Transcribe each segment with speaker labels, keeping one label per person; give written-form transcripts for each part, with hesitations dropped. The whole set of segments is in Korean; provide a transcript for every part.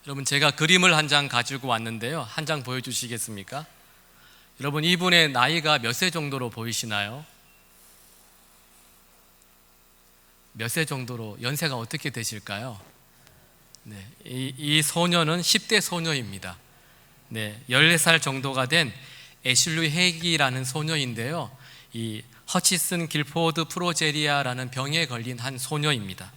Speaker 1: 여러분, 제가 그림을 한 장 가지고 왔는데요. 한 장 보여주시겠습니까? 여러분, 이분의 나이가 몇 세 정도로 보이시나요? 몇 세 정도로, 연세가 어떻게 되실까요? 네, 이 소녀는 10대 소녀입니다. 네, 14살 정도가 된 애슐리 헤기라는 소녀인데요. 이 허치슨 길포드 프로제리아라는 병에 걸린 한 소녀입니다.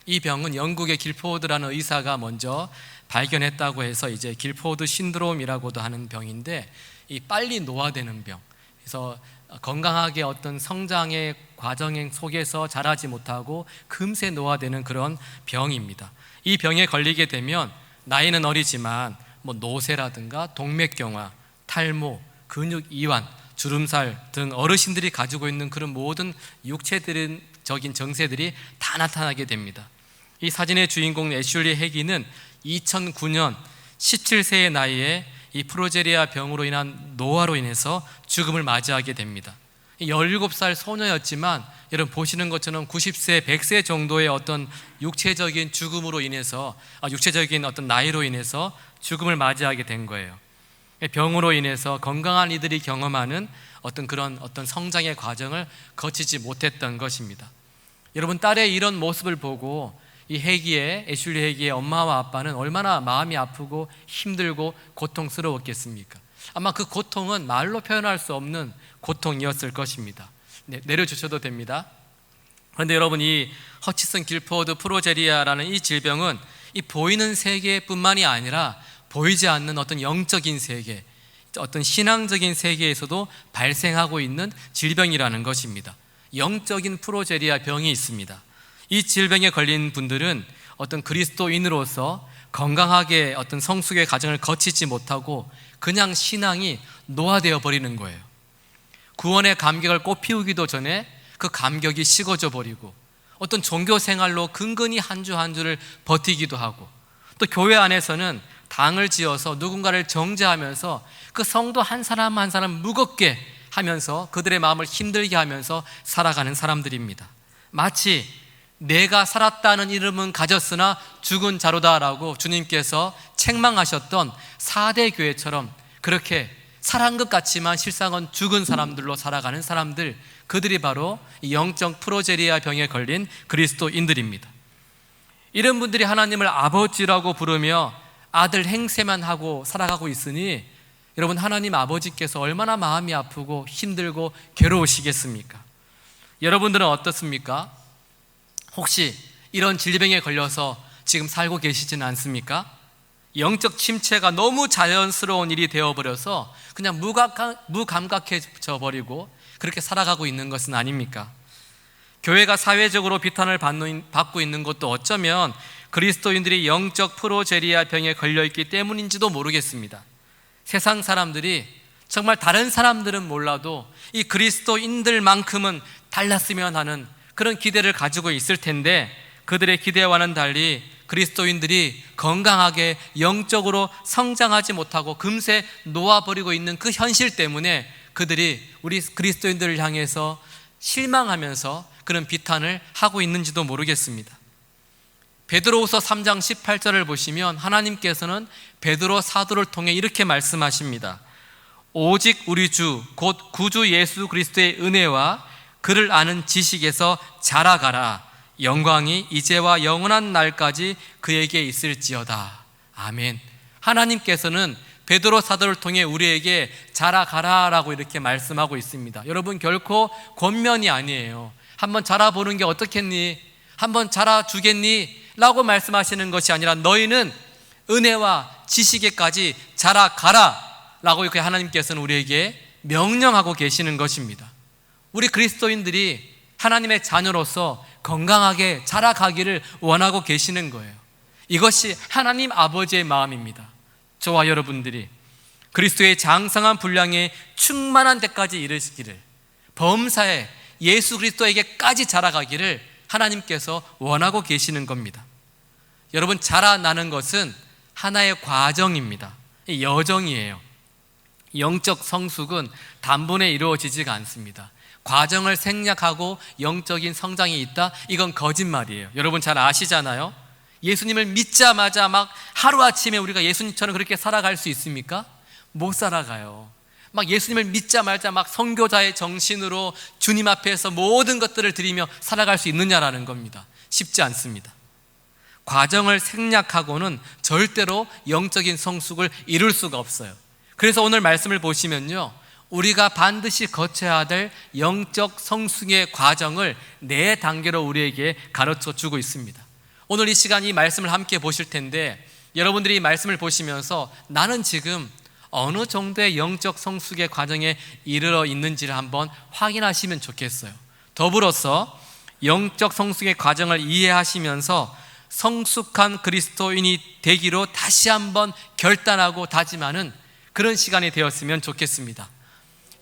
Speaker 1: 이 병은 영국의 길포드라는 의사가 먼저 발견했다고 해서 이제 길포드 신드롬이라고도 하는 병인데, 이 빨리 노화되는 병. 그래서 건강하게 어떤 성장의 과정 속에서 자라지 못하고 금세 노화되는 그런 병입니다. 이 병에 걸리게 되면 나이는 어리지만 노쇠라든가 동맥경화, 탈모, 근육 이완, 주름살 등 어르신들이 가지고 있는 그런 모든 육체적인 증세들이 다 나타나게 됩니다. 이 사진의 주인공 애슐리 헤기는 2009년 17세의 나이에 이 프로제리아 병으로 인한 노화로 인해서 죽음을 맞이하게 됩니다. 17살 소녀였지만 여러분 보시는 것처럼 90세, 100세 정도의 어떤 육체적인 죽음으로 인해서, 육체적인 어떤 나이로 인해서 죽음을 맞이하게 된 거예요. 병으로 인해서 건강한 이들이 경험하는 그런 성장의 과정을 거치지 못했던 것입니다. 여러분, 딸의 이런 모습을 보고 이 애슐리 헤기의 엄마와 아빠는 얼마나 마음이 아프고 힘들고 고통스러웠겠습니까? 아마 그 고통은 말로 표현할 수 없는 고통이었을 것입니다. 네, 내려주셔도 됩니다. 그런데 여러분, 이 허치슨 길포드 프로제리아라는 이 질병은 이 보이는 세계뿐만이 아니라 보이지 않는 어떤 영적인 세계, 어떤 신앙적인 세계에서도 발생하고 있는 질병이라는 것입니다. 영적인 프로제리아 병이 있습니다. 이 질병에 걸린 분들은 어떤 그리스도인으로서 건강하게 어떤 성숙의 과정을 거치지 못하고 그냥 신앙이 노화되어 버리는 거예요. 구원의 감격을 꽃피우기도 전에 그 감격이 식어져 버리고, 어떤 종교 생활로 근근히 한 주 한 주를 버티기도 하고, 또 교회 안에서는 당을 지어서 누군가를 정죄하면서 그 성도 한 사람 한 사람 무겁게 하면서 그들의 마음을 힘들게 하면서 살아가는 사람들입니다. 마치 내가 살았다는 이름은 가졌으나 죽은 자로다라고 주님께서 책망하셨던 4대 교회처럼 그렇게 살아간 것 같지만 실상은 죽은 사람들로 살아가는 사람들, 그들이 바로 영적 프로제리아 병에 걸린 그리스도인들입니다. 이런 분들이 하나님을 아버지라고 부르며 아들 행세만 하고 살아가고 있으니 여러분, 하나님 아버지께서 얼마나 마음이 아프고 힘들고 괴로우시겠습니까? 여러분들은 어떻습니까? 혹시 이런 질병에 걸려서 지금 살고 계시지는 않습니까? 영적 침체가 너무 자연스러운 일이 되어버려서 그냥 무감각해져 버리고 그렇게 살아가고 있는 것은 아닙니까? 교회가 사회적으로 비탄을 받고 있는 것도 어쩌면 그리스도인들이 영적 프로제리아 병에 걸려있기 때문인지도 모르겠습니다. 세상 사람들이, 정말 다른 사람들은 몰라도 이 그리스도인들만큼은 달랐으면 하는 그런 기대를 가지고 있을 텐데, 그들의 기대와는 달리 그리스도인들이 건강하게 영적으로 성장하지 못하고 금세 놓아버리고 있는 그 현실 때문에 그들이 우리 그리스도인들을 향해서 실망하면서 그런 비탄을 하고 있는지도 모르겠습니다. 베드로후서 3장 18절을 보시면 하나님께서는 베드로 사도를 통해 이렇게 말씀하십니다. 오직 우리 주 곧 구주 예수 그리스도의 은혜와 그를 아는 지식에서 자라가라. 영광이 이제와 영원한 날까지 그에게 있을지어다. 아멘. 하나님께서는 베드로 사도를 통해 우리에게 자라가라라고 이렇게 말씀하고 있습니다. 여러분, 결코 권면이 아니에요. 한번 자라보는 게 어떻겠니? 한번 자라주겠니? 라고 말씀하시는 것이 아니라 너희는 은혜와 지식에까지 자라가라 라고 이렇게 하나님께서는 우리에게 명령하고 계시는 것입니다. 우리 그리스도인들이 하나님의 자녀로서 건강하게 자라가기를 원하고 계시는 거예요. 이것이 하나님 아버지의 마음입니다. 저와 여러분들이 그리스도의 장성한 분량에 충만한 데까지 이르시기를, 범사에 예수 그리스도에게까지 자라가기를 하나님께서 원하고 계시는 겁니다. 여러분, 자라나는 것은 하나의 과정입니다. 여정이에요. 영적 성숙은 단번에 이루어지지가 않습니다. 과정을 생략하고 영적인 성장이 있다? 이건 거짓말이에요. 여러분 잘 아시잖아요. 예수님을 믿자마자 막 하루아침에 우리가 예수님처럼 그렇게 살아갈 수 있습니까? 못 살아가요. 막 예수님을 믿자마자 막 선교자의 정신으로 주님 앞에서 모든 것들을 드리며 살아갈 수 있느냐라는 겁니다. 쉽지 않습니다. 과정을 생략하고는 절대로 영적인 성숙을 이룰 수가 없어요. 그래서 오늘 말씀을 보시면요, 우리가 반드시 거쳐야 될 영적 성숙의 과정을 4단계로 우리에게 가르쳐 주고 있습니다. 오늘 이 시간 이 말씀을 함께 보실 텐데, 여러분들이 이 말씀을 보시면서 나는 지금 어느 정도의 영적 성숙의 과정에 이르러 있는지를 한번 확인하시면 좋겠어요. 더불어서 영적 성숙의 과정을 이해하시면서 성숙한 그리스도인이 되기로 다시 한번 결단하고 다짐하는 그런 시간이 되었으면 좋겠습니다.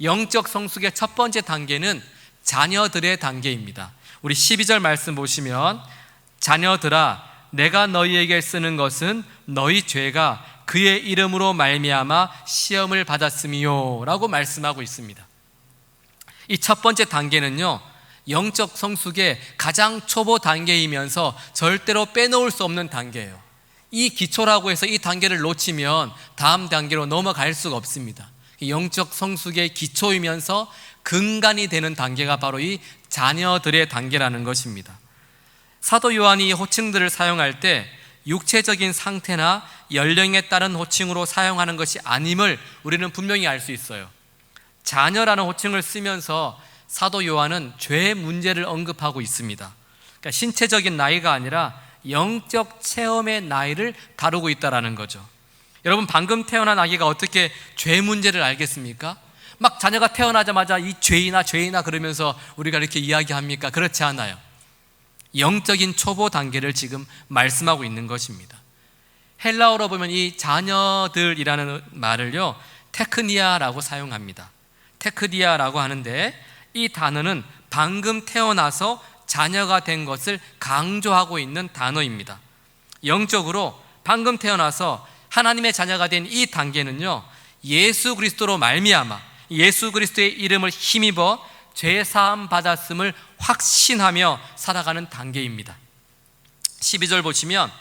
Speaker 1: 영적 성숙의 첫 번째 단계는 자녀들의 단계입니다. 우리 12절 말씀 보시면, 자녀들아 내가 너희에게 쓰는 것은 너희 죄가 그의 이름으로 말미암아 시험을 받았음이요 라고 말씀하고 있습니다. 이 첫 번째 단계는요, 영적 성숙의 가장 초보 단계이면서 절대로 빼놓을 수 없는 단계예요. 이 기초라고 해서 이 단계를 놓치면 다음 단계로 넘어갈 수가 없습니다. 영적 성숙의 기초이면서 근간이 되는 단계가 바로 이 자녀들의 단계라는 것입니다. 사도 요한이 이 호칭들을 사용할 때 육체적인 상태나 연령에 따른 호칭으로 사용하는 것이 아님을 우리는 분명히 알 수 있어요. 자녀라는 호칭을 쓰면서 사도 요한은 죄의 문제를 언급하고 있습니다. 그러니까 신체적인 나이가 아니라 영적 체험의 나이를 다루고 있다는 거죠. 여러분, 방금 태어난 아기가 어떻게 죄 문제를 알겠습니까? 막 자녀가 태어나자마자 이 죄이나 그러면서 우리가 이렇게 이야기합니까? 그렇지 않아요. 영적인 초보 단계를 지금 말씀하고 있는 것입니다. 헬라어로 보면 이 자녀들이라는 말을요, 테크니아라고 사용합니다. 테크니아라고 하는데, 이 단어는 방금 태어나서 자녀가 된 것을 강조하고 있는 단어입니다. 영적으로 방금 태어나서 하나님의 자녀가 된 이 단계는요, 예수 그리스도로 말미암아 예수 그리스도의 이름을 힘입어 죄 사함 받았음을 확신하며 살아가는 단계입니다. 12절 보시면,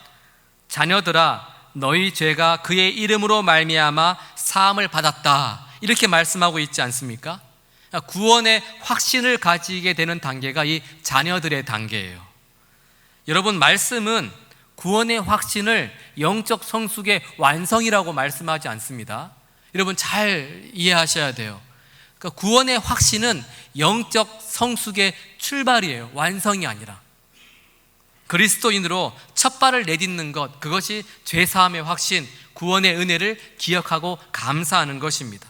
Speaker 1: 자녀들아 너희 죄가 그의 이름으로 말미암아 사함을 받았다 이렇게 말씀하고 있지 않습니까? 구원의 확신을 가지게 되는 단계가 이 자녀들의 단계예요. 여러분, 말씀은 구원의 확신을 영적 성숙의 완성이라고 말씀하지 않습니다. 여러분 잘 이해하셔야 돼요. 그러니까 구원의 확신은 영적 성숙의 출발이에요. 완성이 아니라. 그리스도인으로 첫 발을 내딛는 것, 그것이 죄사함의 확신, 구원의 은혜를 기억하고 감사하는 것입니다.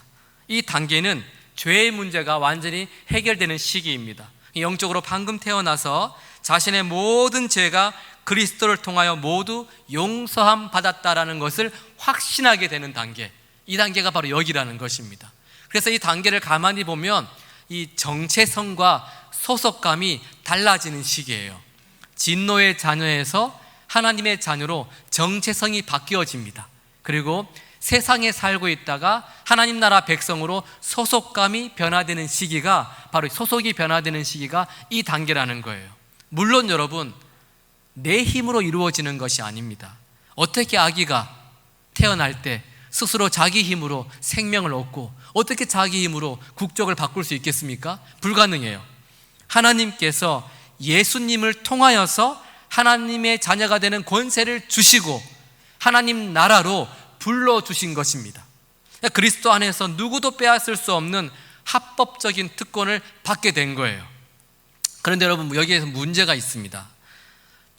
Speaker 1: 이 단계는 죄의 문제가 완전히 해결되는 시기입니다. 영적으로 방금 태어나서 자신의 모든 죄가 그리스도를 통하여 모두 용서함 받았다라는 것을 확신하게 되는 단계, 이 단계가 바로 여기라는 것입니다. 그래서 이 단계를 가만히 보면 이 정체성과 소속감이 달라지는 시기예요. 진노의 자녀에서 하나님의 자녀로 정체성이 바뀌어집니다. 그리고 세상에 살고 있다가 하나님 나라 백성으로 소속감이 변화되는 시기가, 바로 소속이 변화되는 시기가 이 단계라는 거예요. 물론 여러분, 내 힘으로 이루어지는 것이 아닙니다. 어떻게 아기가 태어날 때 스스로 자기 힘으로 생명을 얻고 어떻게 자기 힘으로 국적을 바꿀 수 있겠습니까? 불가능해요. 하나님께서 예수님을 통하여서 하나님의 자녀가 되는 권세를 주시고 하나님 나라로 불러주신 것입니다. 그리스도 안에서 누구도 빼앗을 수 없는 합법적인 특권을 받게 된 거예요. 그런데 여러분, 여기에서 문제가 있습니다.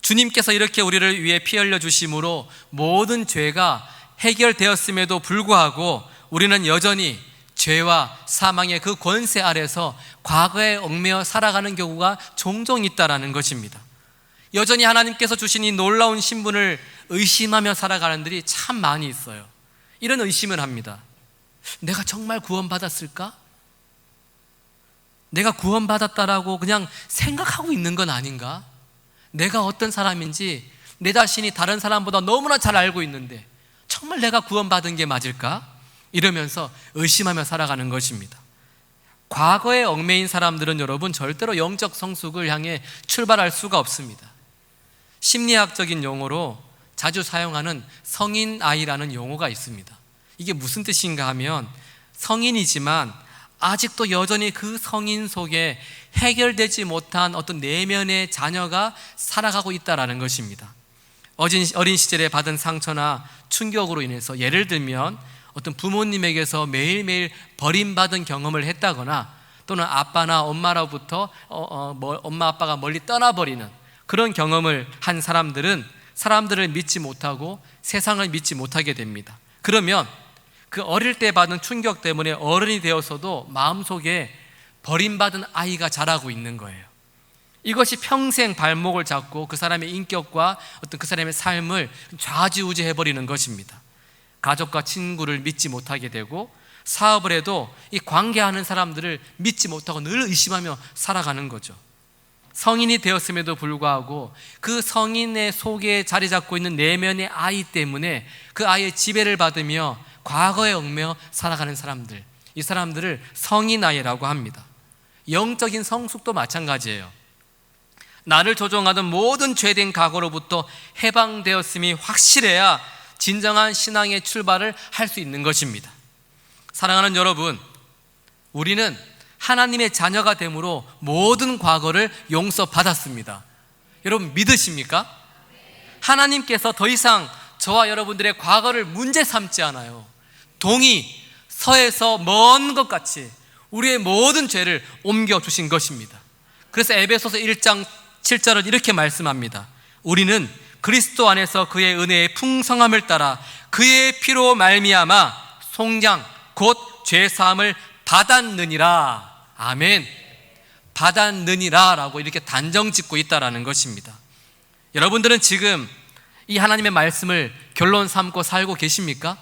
Speaker 1: 주님께서 이렇게 우리를 위해 피 흘려 주심으로 모든 죄가 해결되었음에도 불구하고 우리는 여전히 죄와 사망의 그 권세 아래서 과거에 얽매여 살아가는 경우가 종종 있다라는 것입니다. 여전히 하나님께서 주신 이 놀라운 신분을 의심하며 살아가는 분들이 참 많이 있어요. 이런 의심을 합니다. 내가 정말 구원받았을까? 내가 구원받았다라고 그냥 생각하고 있는 건 아닌가? 내가 어떤 사람인지 내 자신이 다른 사람보다 너무나 잘 알고 있는데 정말 내가 구원받은 게 맞을까? 이러면서 의심하며 살아가는 것입니다. 과거에 얽매인 사람들은 여러분 절대로 영적 성숙을 향해 출발할 수가 없습니다. 심리학적인 용어로 자주 사용하는 성인 아이라는 용어가 있습니다. 이게 무슨 뜻인가 하면 성인이지만 아직도 여전히 그 성인 속에 해결되지 못한 어떤 내면의 자녀가 살아가고 있다는 것입니다. 어린 시절에 받은 상처나 충격으로 인해서 예를 들면 어떤 부모님에게서 매일매일 버림받은 경험을 했다거나 또는 아빠나 엄마로부터 엄마 아빠가 멀리 떠나버리는 그런 경험을 한 사람들은 사람들을 믿지 못하고 세상을 믿지 못하게 됩니다. 그러면 그 어릴 때 받은 충격 때문에 어른이 되어서도 마음속에 버림받은 아이가 자라고 있는 거예요. 이것이 평생 발목을 잡고 그 사람의 인격과 어떤 그 사람의 삶을 좌지우지해버리는 것입니다. 가족과 친구를 믿지 못하게 되고 사업을 해도 이 관계하는 사람들을 믿지 못하고 늘 의심하며 살아가는 거죠. 성인이 되었음에도 불구하고 그 성인의 속에 자리 잡고 있는 내면의 아이 때문에 그 아이의 지배를 받으며 과거에 얽매여 살아가는 사람들, 이 사람들을 성인 아이라고 합니다. 영적인 성숙도 마찬가지예요. 나를 조종하던 모든 죄된 과거로부터 해방되었음이 확실해야 진정한 신앙의 출발을 할 수 있는 것입니다. 사랑하는 여러분, 우리는 하나님의 자녀가 됨으로 모든 과거를 용서받았습니다. 여러분 믿으십니까? 하나님께서 더 이상 저와 여러분들의 과거를 문제 삼지 않아요. 동이 서에서 먼 것 같이 우리의 모든 죄를 옮겨주신 것입니다. 그래서 에베소서 1장 7절은 이렇게 말씀합니다. 우리는 그리스도 안에서 그의 은혜의 풍성함을 따라 그의 피로 말미암아 속량 곧 죄사함을 받았느니라. 아멘. 받았느니라 라고 이렇게 단정 짓고 있다는 것입니다. 여러분들은 지금 이 하나님의 말씀을 결론 삼고 살고 계십니까?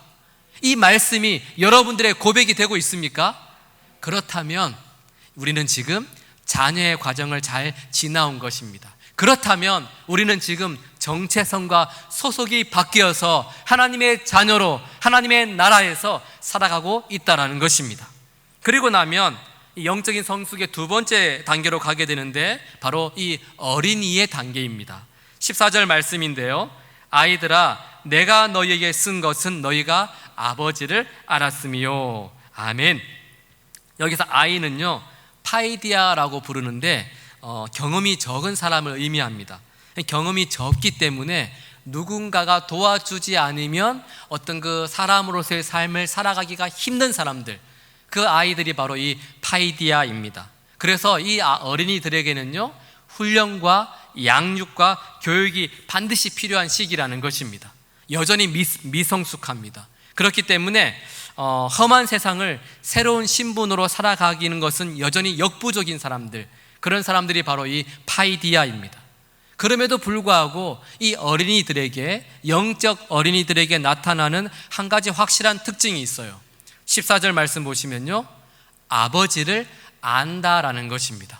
Speaker 1: 이 말씀이 여러분들의 고백이 되고 있습니까? 그렇다면 우리는 지금 자녀의 과정을 잘 지나온 것입니다. 그렇다면 우리는 지금 정체성과 소속이 바뀌어서 하나님의 자녀로 하나님의 나라에서 살아가고 있다는 것입니다. 그리고 나면 이 영적인 성숙의 두 번째 단계로 가게 되는데 바로 이 어린이의 단계입니다. 14절 말씀인데요, 아이들아 내가 너희에게 쓴 것은 너희가 아버지를 알았음이요. 아멘. 여기서 아이는요 파이디아라고 부르는데 경험이 적은 사람을 의미합니다. 경험이 적기 때문에 누군가가 도와주지 않으면 어떤 그 사람으로서의 삶을 살아가기가 힘든 사람들, 그 아이들이 바로 이 파이디아입니다. 그래서 이 어린이들에게는요 훈련과 양육과 교육이 반드시 필요한 시기라는 것입니다. 여전히 미성숙합니다. 그렇기 때문에 험한 세상을 새로운 신분으로 살아가기는 것은 여전히 역부족인 사람들, 그런 사람들이 바로 이 파이디아입니다. 그럼에도 불구하고 이 어린이들에게, 영적 어린이들에게 나타나는 한 가지 확실한 특징이 있어요. 14절 말씀 보시면요, 아버지를 안다라는 것입니다.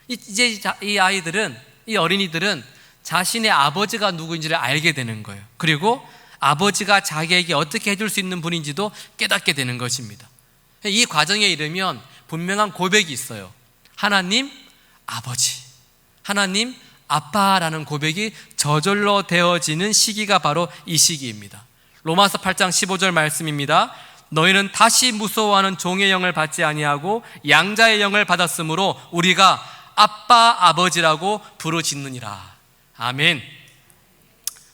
Speaker 1: 이제 이 아이들은, 이 어린이들은 자신의 아버지가 누구인지를 알게 되는 거예요. 그리고 아버지가 자기에게 어떻게 해줄 수 있는 분인지도 깨닫게 되는 것입니다. 이 과정에 이르면 분명한 고백이 있어요. 하나님 아버지, 하나님 아빠라는 고백이 저절로 되어지는 시기가 바로 이 시기입니다. 로마서 8장 15절 말씀입니다. 너희는 다시 무서워하는 종의 영을 받지 아니하고 양자의 영을 받았으므로 우리가 아빠 아버지라고 부르짖느니라. 아멘.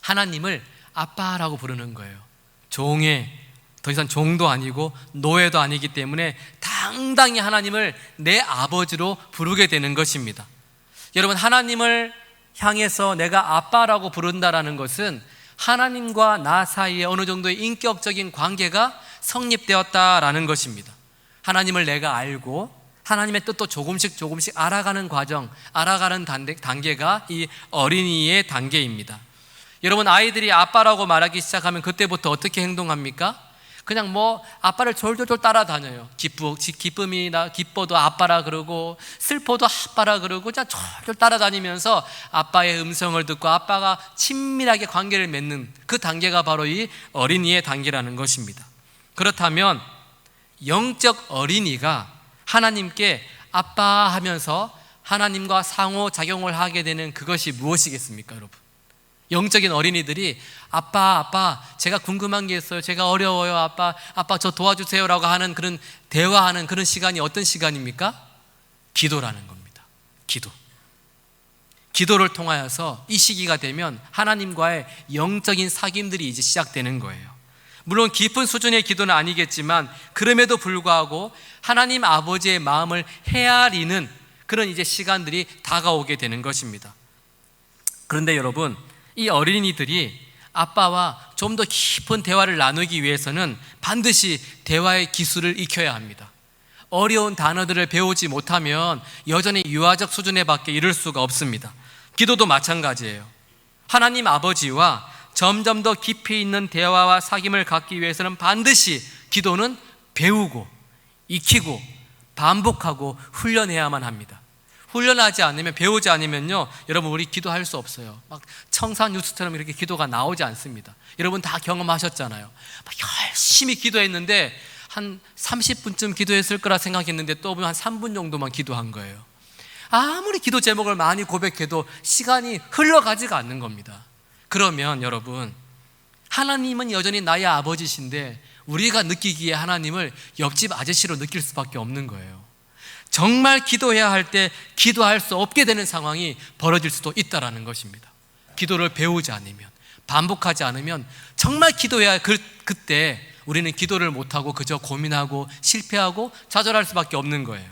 Speaker 1: 하나님을 아빠라고 부르는 거예요. 종의, 더 이상 종도 아니고 노예도 아니기 때문에 당당히 하나님을 내 아버지로 부르게 되는 것입니다. 여러분, 하나님을 향해서 내가 아빠라고 부른다라는 것은 하나님과 나 사이에 어느 정도의 인격적인 관계가 성립되었다라는 것입니다. 하나님을 내가 알고 하나님의 뜻도 조금씩 알아가는 과정, 알아가는 단계가 이 어린이의 단계입니다. 여러분, 아이들이 아빠라고 말하기 시작하면 그때부터 어떻게 행동합니까? 그냥 아빠를 졸졸졸 따라다녀요. 기뻐도 아빠라 그러고 슬퍼도 아빠라 그러고 그냥 졸졸 따라다니면서 아빠의 음성을 듣고 아빠가 친밀하게 관계를 맺는 그 단계가 바로 이 어린이의 단계라는 것입니다. 그렇다면 영적 어린이가 하나님께 아빠 하면서 하나님과 상호작용을 하게 되는 그것이 무엇이겠습니까, 여러분? 영적인 어린이들이 아빠 제가 궁금한 게 있어요. 제가 어려워요. 아빠 저 도와주세요 라고 하는 그런 대화하는 그런 시간이 어떤 시간입니까? 기도라는 겁니다. 기도를 통하여서 이 시기가 되면 하나님과의 영적인 사귐들이 이제 시작되는 거예요. 물론 깊은 수준의 기도는 아니겠지만 그럼에도 불구하고 하나님 아버지의 마음을 헤아리는 그런 이제 시간들이 다가오게 되는 것입니다. 그런데 여러분, 이 어린이들이 아빠와 좀 더 깊은 대화를 나누기 위해서는 반드시 대화의 기술을 익혀야 합니다. 어려운 단어들을 배우지 못하면 여전히 유아적 수준에 밖에 이를 수가 없습니다. 기도도 마찬가지예요. 하나님 아버지와 점점 더 깊이 있는 대화와 사귐을 갖기 위해서는 반드시 기도는 배우고 익히고 반복하고 훈련해야만 합니다. 훈련하지 않으면, 배우지 않으면요, 여러분, 우리 기도할 수 없어요. 막 청사 뉴스처럼 이렇게 기도가 나오지 않습니다. 여러분 다 경험하셨잖아요. 막 열심히 기도했는데 한 30분쯤 기도했을 거라 생각했는데 또 보면 한 3분 정도만 기도한 거예요. 아무리 기도 제목을 많이 고백해도 시간이 흘러가지가 않는 겁니다. 그러면 여러분, 하나님은 여전히 나의 아버지신데 우리가 느끼기에 하나님을 옆집 아저씨로 느낄 수밖에 없는 거예요. 정말 기도해야 할 때 기도할 수 없게 되는 상황이 벌어질 수도 있다는 것입니다. 기도를 배우지 않으면, 반복하지 않으면 정말 기도해야 할 그때 우리는 기도를 못하고 그저 고민하고 실패하고 좌절할 수밖에 없는 거예요.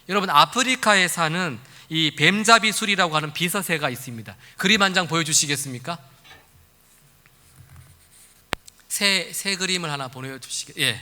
Speaker 1: 여러분, 아프리카에 사는 이 뱀잡이술이라고 하는 비서새가 있습니다. 그림 한 장 보여주시겠습니까? 새 그림을 하나 보여주시겠어요? 예.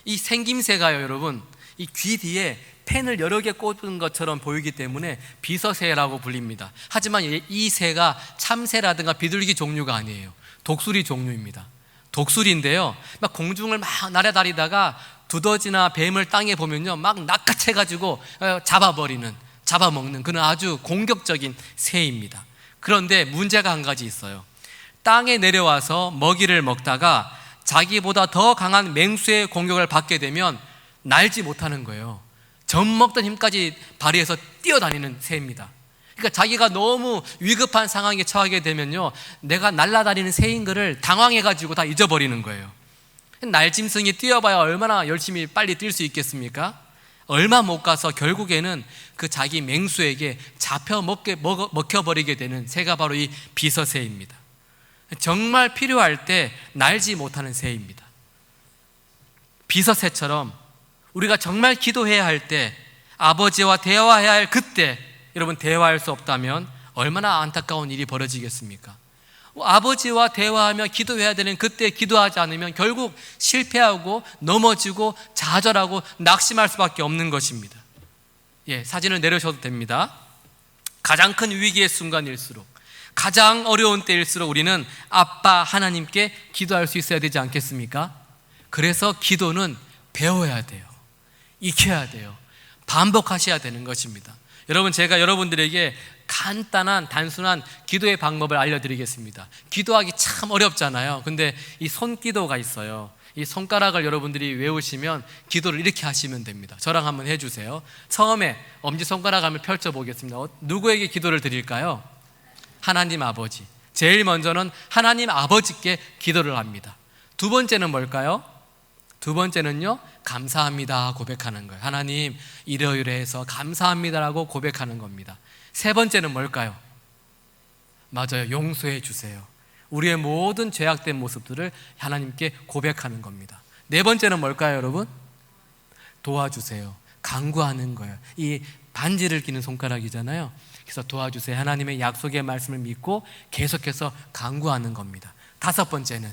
Speaker 1: 이 생김새가요, 여러분, 이 귀 뒤에 펜을 여러 개 꽂은 것처럼 보이기 때문에 비서새라고 불립니다. 하지만 이 새가 참새라든가 비둘기 종류가 아니에요. 독수리 종류입니다. 독수리인데요, 막 공중을 막 날아다니다가 두더지나 뱀을 땅에 보면요, 막 낚아채가지고 잡아먹는 그런 아주 공격적인 새입니다. 그런데 문제가 한 가지 있어요. 땅에 내려와서 먹이를 먹다가 자기보다 더 강한 맹수의 공격을 받게 되면 날지 못하는 거예요. 젖먹던 힘까지 발휘해서 뛰어다니는 새입니다. 그러니까 자기가 너무 위급한 상황에 처하게 되면요, 내가 날아다니는 새인 거를 당황해가지고 다 잊어버리는 거예요. 날짐승이 뛰어봐야 얼마나 열심히 빨리 뛸 수 있겠습니까? 얼마 못 가서 결국에는 그 자기 맹수에게 잡혀 먹혀버리게 되는 새가 바로 이 비서새입니다. 정말 필요할 때 날지 못하는 새입니다. 비서새처럼 우리가 정말 기도해야 할 때, 아버지와 대화해야 할 그때 여러분 대화할 수 없다면 얼마나 안타까운 일이 벌어지겠습니까? 아버지와 대화하며 기도해야 되는 그때 기도하지 않으면 결국 실패하고 넘어지고 좌절하고 낙심할 수밖에 없는 것입니다. 예, 사진을 내려셔도 됩니다. 가장 큰 위기의 순간일수록, 가장 어려운 때일수록 우리는 아빠 하나님께 기도할 수 있어야 되지 않겠습니까? 그래서 기도는 배워야 돼요. 익혀야 돼요. 반복하셔야 되는 것입니다. 여러분, 제가 여러분들에게 간단한 단순한 기도의 방법을 알려드리겠습니다. 기도하기 참 어렵잖아요. 근데 이 손기도가 있어요. 이 손가락을 여러분들이 외우시면 기도를 이렇게 하시면 됩니다. 저랑 한번 해주세요. 처음에 엄지손가락 한번 펼쳐보겠습니다. 누구에게 기도를 드릴까요? 하나님 아버지. 제일 먼저는 하나님 아버지께 기도를 합니다. 두 번째는 뭘까요? 두 번째는요, 감사합니다 고백하는 거예요. 하나님, 이러이러해서 감사합니다라고 고백하는 겁니다. 세 번째는 뭘까요? 맞아요, 용서해 주세요. 우리의 모든 죄악된 모습들을 하나님께 고백하는 겁니다. 네 번째는 뭘까요, 여러분? 도와주세요. 간구하는 거예요. 이 반지를 끼는 손가락이잖아요. 그래서 도와주세요. 하나님의 약속의 말씀을 믿고 계속해서 간구하는 겁니다. 다섯 번째는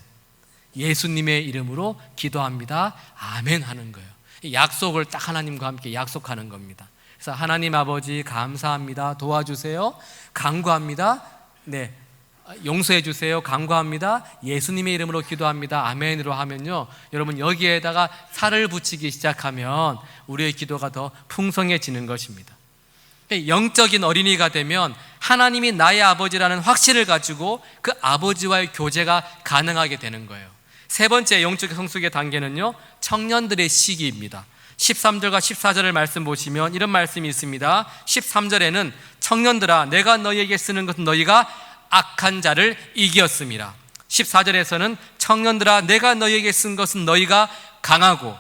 Speaker 1: 예수님의 이름으로 기도합니다. 아멘 하는 거예요. 이 약속을 딱 하나님과 함께 약속하는 겁니다. 그래서 하나님 아버지 감사합니다. 도와주세요. 간구합니다. 네, 용서해 주세요. 간구합니다. 예수님의 이름으로 기도합니다. 아멘으로 하면요, 여러분 여기에다가 살을 붙이기 시작하면 우리의 기도가 더 풍성해지는 것입니다. 영적인 어린이가 되면 하나님이 나의 아버지라는 확신을 가지고 그 아버지와의 교제가 가능하게 되는 거예요. 세 번째 영적 성숙의 단계는요, 청년들의 시기입니다. 13절과 14절을 말씀 보시면 이런 말씀이 있습니다. 13절에는 청년들아, 내가 너희에게 쓰는 것은 너희가 악한 자를 이기었음이라. 14절에서는 청년들아 내가 너희에게 쓴 것은 너희가 강하고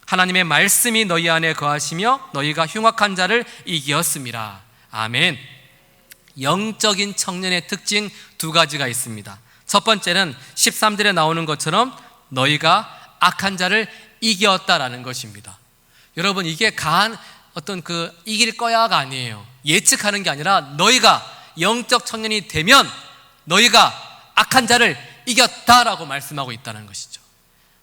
Speaker 1: 하나님의 말씀이 너희 안에 거하시며 너희가 흉악한 자를 이기었음이라. 아멘. 영적인 청년의 특징 두 가지가 있습니다. 첫 번째는 13절에 나오는 것처럼 너희가 악한 자를 이겼다라는 것입니다. 여러분, 이게 강한 어떤 이길 거야가 아니에요. 예측하는 게 아니라 너희가 영적 청년이 되면 너희가 악한 자를 이겼다라고 말씀하고 있다는 것이죠.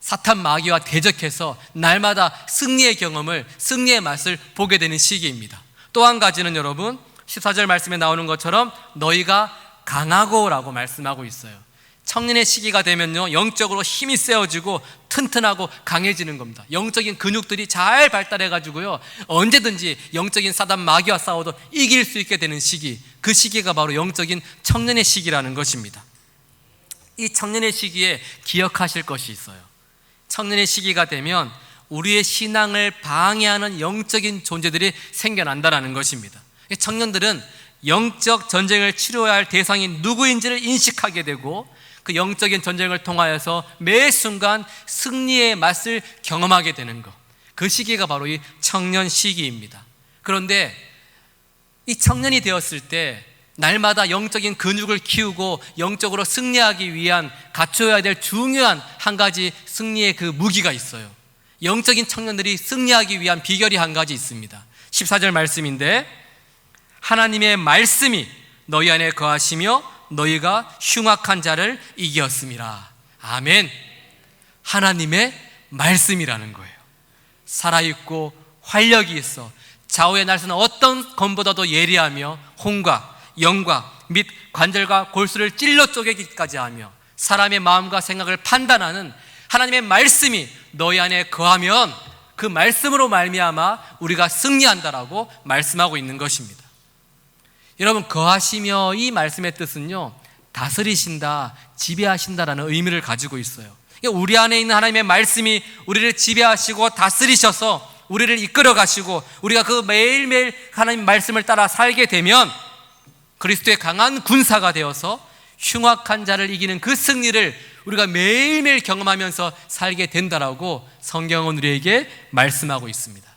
Speaker 1: 사탄 마귀와 대적해서 날마다 승리의 경험을, 승리의 맛을 보게 되는 시기입니다. 또 한 가지는 여러분 14절 말씀에 나오는 것처럼 너희가 강하고 라고 말씀하고 있어요. 청년의 시기가 되면요, 영적으로 힘이 세워지고 튼튼하고 강해지는 겁니다. 영적인 근육들이 잘 발달해가지고요, 언제든지 영적인 사단 마귀와 싸워도 이길 수 있게 되는 시기, 그 시기가 바로 영적인 청년의 시기라는 것입니다. 이 청년의 시기에 기억하실 것이 있어요. 청년의 시기가 되면 우리의 신앙을 방해하는 영적인 존재들이 생겨난다는 것입니다. 청년들은 영적 전쟁을 치러야 할 대상이 누구인지를 인식하게 되고 그 영적인 전쟁을 통하여서 매 순간 승리의 맛을 경험하게 되는 것, 그 시기가 바로 이 청년 시기입니다. 그런데 이 청년이 되었을 때 날마다 영적인 근육을 키우고 영적으로 승리하기 위한 갖춰야 될 중요한 한 가지 승리의 그 무기가 있어요. 영적인 청년들이 승리하기 위한 비결이 한 가지 있습니다. 14절 말씀인데 하나님의 말씀이 너희 안에 거하시며 너희가 흉악한 자를 이기었음이라. 아멘. 하나님의 말씀이라는 거예요. 살아있고 활력이 있어 좌우의 날서는 어떤 검보다도 예리하며 혼과 영과 및 관절과 골수를 찔러 쪼개기까지 하며 사람의 마음과 생각을 판단하는 하나님의 말씀이 너희 안에 거하면 그 말씀으로 말미암아 우리가 승리한다라고 말씀하고 있는 것입니다. 여러분, 거하시며 이 말씀의 뜻은요, 다스리신다, 지배하신다라는 의미를 가지고 있어요. 우리 안에 있는 하나님의 말씀이 우리를 지배하시고 다스리셔서 우리를 이끌어 가시고 우리가 그 매일매일 하나님 말씀을 따라 살게 되면 그리스도의 강한 군사가 되어서 흉악한 자를 이기는 그 승리를 우리가 매일매일 경험하면서 살게 된다라고 성경은 우리에게 말씀하고 있습니다.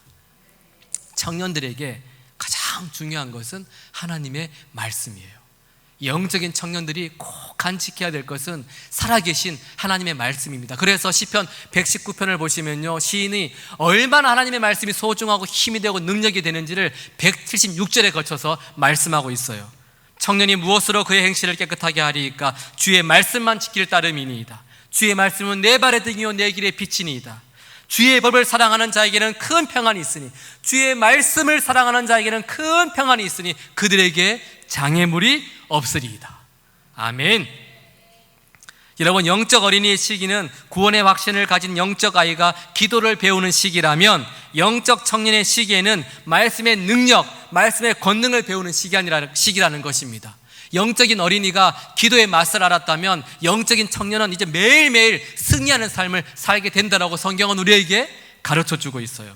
Speaker 1: 청년들에게 가장 중요한 것은 하나님의 말씀이에요. 영적인 청년들이 꼭 간직해야 될 것은 살아계신 하나님의 말씀입니다. 그래서 시편 119편을 보시면요, 시인이 얼마나 하나님의 말씀이 소중하고 힘이 되고 능력이 되는지를 176절에 거쳐서 말씀하고 있어요. 청년이 무엇으로 그의 행실을 깨끗하게 하리이까? 주의 말씀만 지킬 따름이니이다. 주의 말씀은 내 발의 등이요 내 길의 빛이니이다. 주의 법을 사랑하는 자에게는 큰 평안이 있으니, 주의 말씀을 사랑하는 자에게는 큰 평안이 있으니 그들에게 장애물이 없으리이다. 아멘. 여러분, 영적 어린이의 시기는 구원의 확신을 가진 영적 아이가 기도를 배우는 시기라면 영적 청년의 시기에는 말씀의 능력, 말씀의 권능을 배우는 시기라는 것입니다. 영적인 어린이가 기도의 맛을 알았다면 영적인 청년은 이제 매일매일 승리하는 삶을 살게 된다라고 성경은 우리에게 가르쳐주고 있어요.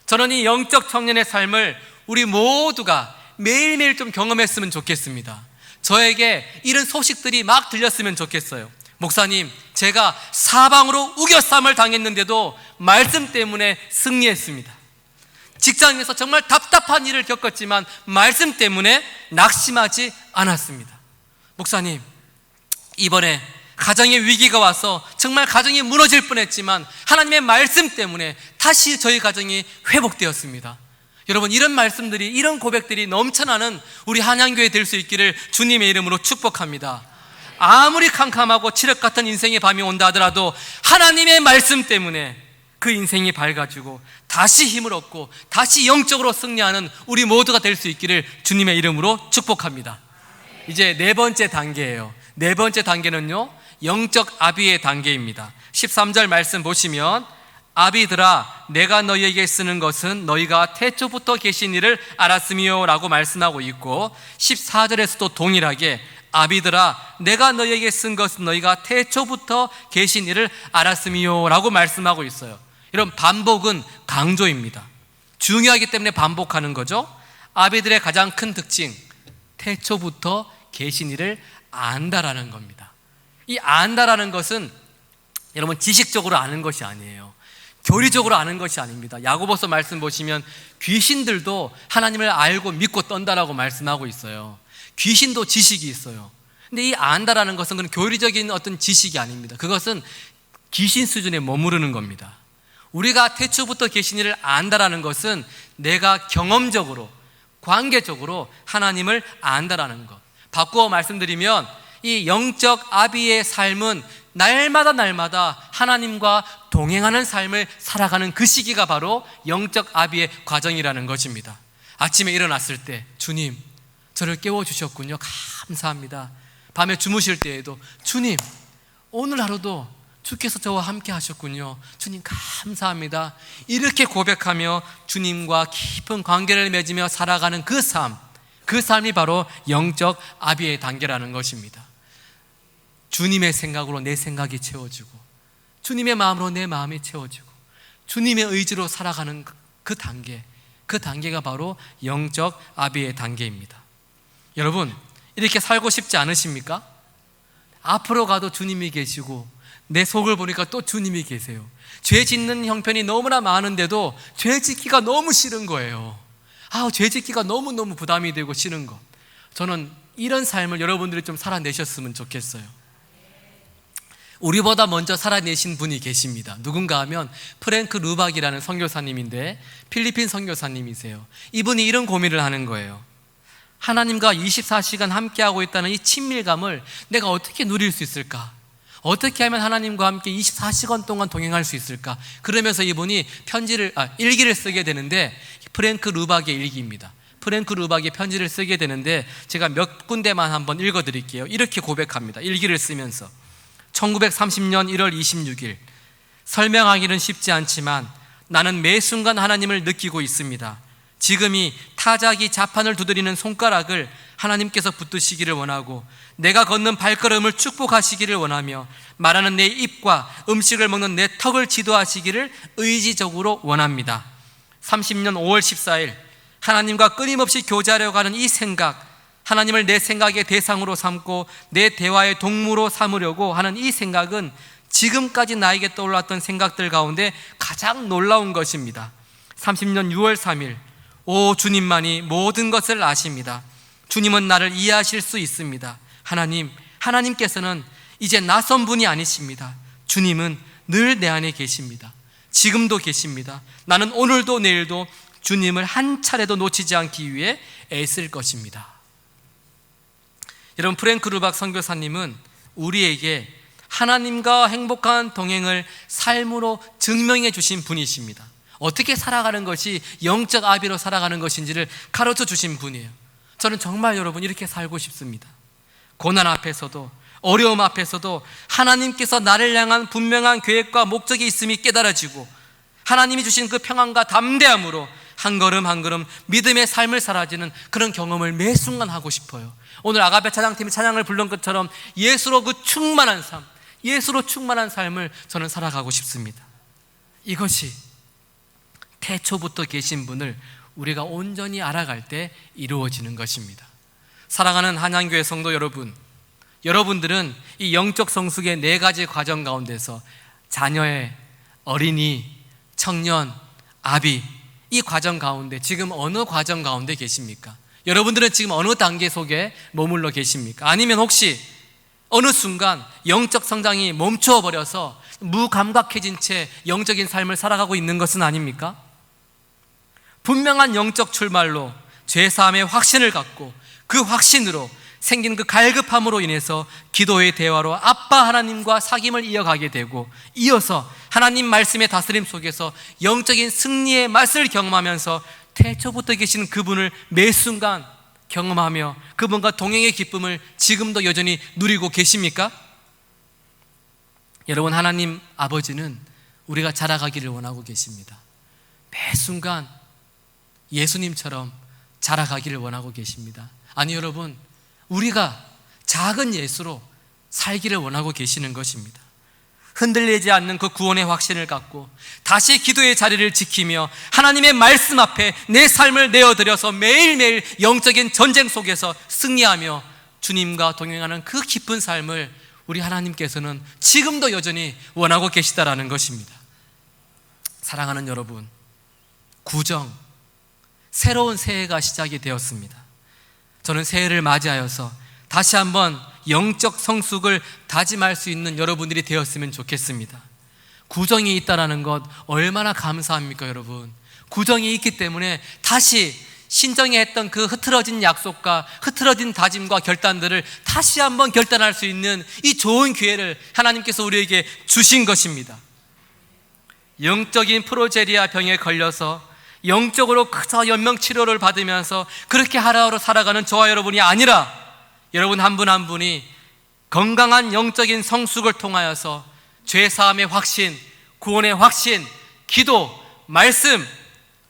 Speaker 1: 저는 이 영적 청년의 삶을 우리 모두가 매일매일 좀 경험했으면 좋겠습니다. 저에게 이런 소식들이 막 들렸으면 좋겠어요. 목사님, 제가 사방으로 우겨쌈을 당했는데도 말씀 때문에 승리했습니다. 직장에서 정말 답답한 일을 겪었지만 말씀 때문에 낙심하지 않았습니다. 목사님, 이번에 가정의 위기가 와서 정말 가정이 무너질 뻔했지만 하나님의 말씀 때문에 다시 저희 가정이 회복되었습니다. 여러분, 이런 말씀들이, 이런 고백들이 넘쳐나는 우리 한양교회 될 수 있기를 주님의 이름으로 축복합니다. 아무리 캄캄하고 칠흑 같은 인생의 밤이 온다 하더라도 하나님의 말씀 때문에 그 인생이 밝아지고 다시 힘을 얻고 다시 영적으로 승리하는 우리 모두가 될 수 있기를 주님의 이름으로 축복합니다. 이제 네 번째 단계예요. 네 번째 단계는요, 영적 아비의 단계입니다. 13절 말씀 보시면 아비들아, 내가 너희에게 쓰는 것은 너희가 태초부터 계신 이를 알았으며 라고 말씀하고 있고, 14절에서도 동일하게 아비들아, 내가 너희에게 쓴 것은 너희가 태초부터 계신 이를 알았으며 라고 말씀하고 있어요. 이런 반복은 강조입니다. 중요하기 때문에 반복하는 거죠. 아비들의 가장 큰 특징, 태초부터 계신 이를 안다라는 겁니다. 이 안다라는 것은 여러분 지식적으로 아는 것이 아니에요. 교리적으로 아는 것이 아닙니다. 야고보서 말씀 보시면 귀신들도 하나님을 알고 믿고 떤다라고 말씀하고 있어요. 귀신도 지식이 있어요. 근데 이 안다라는 것은 그런 교리적인 어떤 지식이 아닙니다. 그것은 귀신 수준에 머무르는 겁니다. 우리가 태초부터 계신 이를 안다라는 것은 내가 경험적으로, 관계적으로 하나님을 안다라는 것. 바꾸어 말씀드리면 이 영적 아비의 삶은 날마다 하나님과 동행하는 삶을 살아가는 그 시기가 바로 영적 아비의 과정이라는 것입니다. 아침에 일어났을 때 주님 저를 깨워주셨군요, 감사합니다. 밤에 주무실 때에도 주님 오늘 하루도 주께서 저와 함께 하셨군요, 주님 감사합니다. 이렇게 고백하며 주님과 깊은 관계를 맺으며 살아가는 그 삶이 바로 영적 아비의 단계라는 것입니다. 주님의 생각으로 내 생각이 채워지고 주님의 마음으로 내 마음이 채워지고 주님의 의지로 살아가는 그 단계가 바로 영적 아비의 단계입니다. 여러분 이렇게 살고 싶지 않으십니까? 앞으로 가도 주님이 계시고 내 속을 보니까 또 주님이 계세요. 죄 짓는 형편이 너무나 많은데도 죄 짓기가 너무 싫은 거예요. 죄 짓기가 너무너무 부담이 되고 싫은 것. 저는 이런 삶을 여러분들이 좀 살아내셨으면 좋겠어요. 우리보다 먼저 살아내신 분이 계십니다. 누군가 하면 프랭크 루박이라는 선교사님인데 필리핀 선교사님이세요. 이분이 이런 고민을 하는 거예요. 하나님과 24시간 함께하고 있다는 이 친밀감을 내가 어떻게 누릴 수 있을까? 어떻게 하면 하나님과 함께 24시간 동안 동행할 수 있을까? 그러면서 이분이 일기를 쓰게 되는데 프랭크 루박의 일기입니다. 프랭크 루박이 편지를 쓰게 되는데 제가 몇 군데만 한번 읽어드릴게요. 이렇게 고백합니다. 일기를 쓰면서 1930년 1월 26일 설명하기는 쉽지 않지만 나는 매 순간 하나님을 느끼고 있습니다. 지금이 타자기 자판을 두드리는 손가락을 하나님께서 붙드시기를 원하고 내가 걷는 발걸음을 축복하시기를 원하며 말하는 내 입과 음식을 먹는 내 턱을 지도하시기를 의지적으로 원합니다. 30년 5월 14일 하나님과 끊임없이 교제하려고 하는 이 생각, 하나님을 내 생각의 대상으로 삼고 내 대화의 동무로 삼으려고 하는 이 생각은 지금까지 나에게 떠올랐던 생각들 가운데 가장 놀라운 것입니다. 30년 6월 3일 오 주님만이 모든 것을 아십니다. 주님은 나를 이해하실 수 있습니다. 하나님께서는 이제 낯선 분이 아니십니다. 주님은 늘 내 안에 계십니다. 지금도 계십니다. 나는 오늘도 내일도 주님을 한 차례도 놓치지 않기 위해 애쓸 것입니다. 여러분 프랭크 루박 선교사님은 우리에게 하나님과 행복한 동행을 삶으로 증명해 주신 분이십니다. 어떻게 살아가는 것이 영적 아비로 살아가는 것인지를 가르쳐 주신 분이에요. 저는 정말 여러분 이렇게 살고 싶습니다. 고난 앞에서도 어려움 앞에서도 하나님께서 나를 향한 분명한 계획과 목적이 있음이 깨달아지고 하나님이 주신 그 평안과 담대함으로 한 걸음 한 걸음 믿음의 삶을 살아지는 그런 경험을 매 순간 하고 싶어요. 오늘 아가페 찬양팀이 찬양을 부른 것처럼 예수로 충만한 삶, 예수로 충만한 삶을 저는 살아가고 싶습니다. 이것이 태초부터 계신 분을 우리가 온전히 알아갈 때 이루어지는 것입니다. 사랑하는 한양교회 성도 여러분, 여러분들은 이 영적 성숙의 4가지 과정 가운데서 자녀의 어린이, 청년, 아비, 이 과정 가운데 지금 어느 과정 가운데 계십니까? 여러분들은 지금 어느 단계 속에 머물러 계십니까? 아니면 혹시 어느 순간 영적 성장이 멈춰버려서 무감각해진 채 영적인 삶을 살아가고 있는 것은 아닙니까? 분명한 영적 출발로 죄사함의 확신을 갖고 그 확신으로 생긴 그 갈급함으로 인해서 기도의 대화로 아빠 하나님과 사귐을 이어가게 되고 이어서 하나님 말씀의 다스림 속에서 영적인 승리의 맛을 경험하면서 태초부터 계신 그분을 매 순간 경험하며 그분과 동행의 기쁨을 지금도 여전히 누리고 계십니까? 여러분 하나님 아버지는 우리가 자라가기를 원하고 계십니다. 매 순간 예수님처럼 자라가기를 원하고 계십니다. 아니 여러분 우리가 작은 예수로 살기를 원하고 계시는 것입니다. 흔들리지 않는 그 구원의 확신을 갖고 다시 기도의 자리를 지키며 하나님의 말씀 앞에 내 삶을 내어드려서 매일매일 영적인 전쟁 속에서 승리하며 주님과 동행하는 그 기쁜 삶을 우리 하나님께서는 지금도 여전히 원하고 계시다라는 것입니다. 사랑하는 여러분, 구정, 새로운 새해가 시작이 되었습니다. 저는 새해를 맞이하여서 다시 한번 영적 성숙을 다짐할 수 있는 여러분들이 되었으면 좋겠습니다. 구정이 있다는 것 얼마나 감사합니까, 여러분? 구정이 있기 때문에 다시 신정에 했던 그 흐트러진 약속과 흐트러진 다짐과 결단들을 다시 한번 결단할 수 있는 이 좋은 기회를 하나님께서 우리에게 주신 것입니다. 영적인 프로제리아 병에 걸려서 영적으로 그저 연명치료를 받으면서 그렇게 하루하루 살아가는 저와 여러분이 아니라 여러분 한 분 한 분이 건강한 영적인 성숙을 통하여서 죄사함의 확신, 구원의 확신, 기도, 말씀,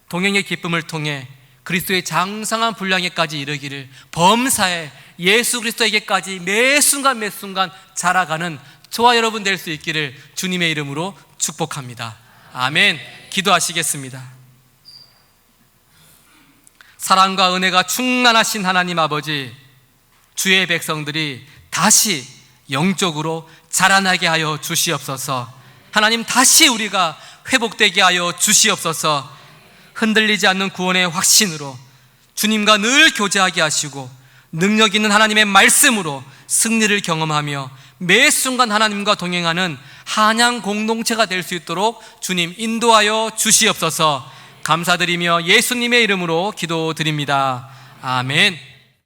Speaker 1: 동행의 기쁨을 통해 그리스도의 장성한 분량에까지 이르기를 범사에 예수 그리스도에게까지 매 순간 매 순간 자라가는 저와 여러분 될 수 있기를 주님의 이름으로 축복합니다. 아멘. 기도하시겠습니다. 사랑과 은혜가 충만하신 하나님 아버지, 주의 백성들이 다시 영적으로 자라나게 하여 주시옵소서. 하나님, 다시 우리가 회복되게 하여 주시옵소서. 흔들리지 않는 구원의 확신으로 주님과 늘 교제하게 하시고 능력 있는 하나님의 말씀으로 승리를 경험하며 매 순간 하나님과 동행하는 한양 공동체가 될 수 있도록 주님 인도하여 주시옵소서. 감사드리며 예수님의 이름으로 기도드립니다. 아멘.